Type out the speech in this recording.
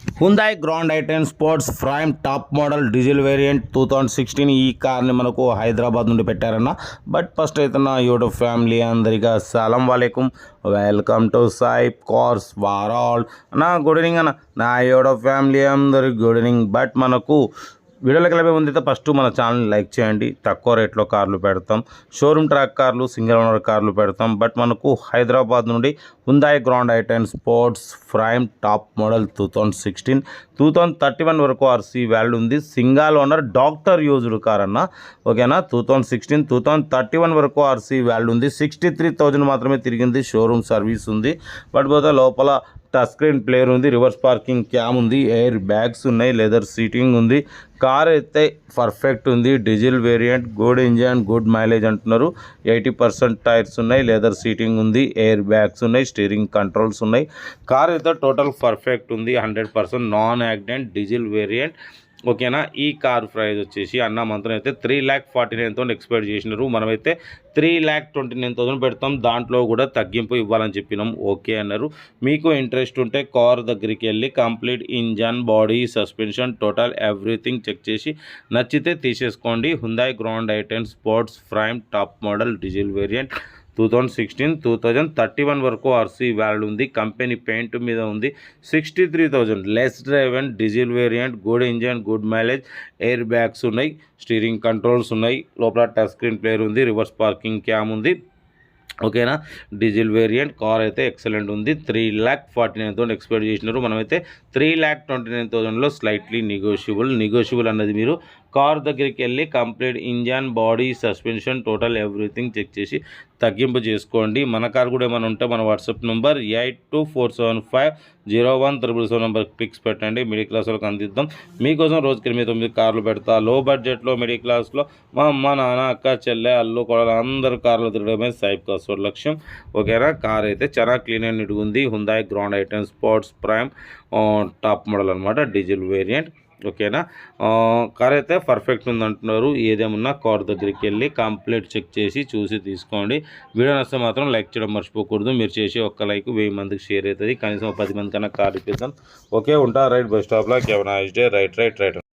హుందాయ్ grand i ten sports prime top model diesel variant 2016 ఈ కార్ని మనకు హైదరాబాద్ నుండి పెట్టారన్న. బట్ ఫస్ట్ అయితే నా యూట్యూబ్ ఫ్యామిలీ అందరికీ అస్సలం వాలేకుం, వెల్కమ్ టు సాయి కార్స్ వారాల్ అన్న. గుడ్ ఈవినింగ్ అన్న. నా యూట్యూబ్ ఫ్యామిలీ అందరికి గుడ్ ఈవినింగ్. బట్ మనకు వీడియోలోకి వెళ్ళే ముందు అయితే ఫస్ట్ మన ఛానల్ లైక్ చేయండి. తక్కువ రేట్లో కార్లు పెడతాం, షోరూమ్ ట్రాక్ కార్లు, సింగిల్ ఓనర్ కార్లు పెడతాం. బట్ మనకు హైదరాబాద్ నుండి Hyundai grand i ten sports prime top model 2016 2031 వరకు ఆర్సీ వాల్యూ ఉంది. Single owner doctor used car అన్న. ఓకేనా. 2016 2031 వరకు ఆర్సీ వాల్యూ ఉంది. 63,000 మాత్రమే తిరిగింది. షోరూమ్ సర్వీస్ ఉంది. బట్ పోతే లోపల టచ్ స్క్రీన్ ప్లేయర్ ఉంది, రివర్స్ పార్కింగ్ క్యామ్ ఉంది, ఎయిర్ బ్యాగ్స్ ఉన్నాయి, లెదర్ సీటింగ్ ఉంది. కార్ అయితే పర్ఫెక్ట్ ఉంది. Diesel variant, good engine, good mileage అంటున్నారు. 80% టైర్స్ ఉన్నాయి, లెదర్ సీటింగ్ ఉంది, ఎయిర్ బ్యాగ్స్ ఉన్నాయి, స్టీరింగ్ కంట్రోల్స్ ఉన్నాయి. కార్ అయితే టోటల్ పర్ఫెక్ట్ ఉంది. 100% నాన్ యాక్సిడెంట్ డీజిల్ వేరియంట్. ఓకేనా. ఈ కార్ ప్రైస్ వచ్చేసి అన్న మంత్రం అయితే 3,49,000 ఎక్స్పెక్ట్ చేసినారు. మనమైతే 3,29,000 పెడతాం. దాంట్లో కూడా తగ్గింపు ఇవ్వాలని చెప్పినాం. ఓకే అన్నారు. మీకు ఇంట్రెస్ట్ ఉంటే కార్ దగ్గరికి వెళ్ళి complete engine, body, suspension, total everything check చేసి నచ్చితే తీసేసుకోండి. Hyundai grand i ten sports prime top model diesel variant 2016 2031 వరకు ఆర్సీ వాల్యూ ఉంది. కంపెనీ పెయింట్ మీద ఉంది. 63,000 less driven diesel variant, good engine, good mileage, air bags ఉన్నాయి, స్టీరింగ్ కంట్రోల్స్ ఉన్నాయి, లోపల టచ్ స్క్రీన్ ప్లేయర్ ఉంది, రివర్స్ పార్కింగ్ క్యామ్ ఉంది. ఓకేనా. డీజిల్ వేరియంట్ కార్ అయితే ఎక్సలెంట్ ఉంది. 3,49,000 ఎక్స్పెక్ట్ చేసినారు. మనమైతే 3,29,000లో స్లైట్లీ నెగోషియబుల్ అన్నది మీరు కార్ దగ్గరికి వెళ్ళి complete engine, body, suspension, total everything check చేసి తగ్గింపు చేసుకోండి. మన కార్ కూడా ఏమైనా ఉంటే మన వాట్సాప్ నెంబర్ 8247501777 నెంబర్కి పిక్స్ పెట్టండి. మిడిల్ క్లాస్ వాళ్ళకి అందిద్దాం. మీకోసం రోజుకి 8-9 కార్లు పెడతా. లో బడ్జెట్లో మిడిల్ క్లాస్లో మా అమ్మ, నాన్న, అక్క, చెల్లె, అల్లు, కొడలు అందరు కార్లు తిరగడమే సాయి కార్స్ లక్ష్యం. ఓకేనా. కార్ అయితే చాలా క్లీన్ అండ్ నీట్గా ఉంది. Hyundai grand i ten sports prime top model అనమాట, డీజిల్ వేరియంట్. ఓకేనా. కార్ అయితే పర్ఫెక్ట్ ఉంది అంటున్నారు. ఏదేమన్నా కార్ దగ్గరికి వెళ్ళి కంప్లీట్ చెక్ చేసి చూసి తీసుకోండి. వీడియో నచ్చితే మాత్రం లైక్ చేయడం మర్చిపోకూడదు. మీరు చేసే ఒక్క లైక్ 1000 మందికి షేర్ అవుతుంది. కనీసం 10 మంది కన్నా కార్ ఇప్పిద్దాం. ఓకే ఉంటా. రైట్ బస్ స్టాప్లో. Have a nice day. Right.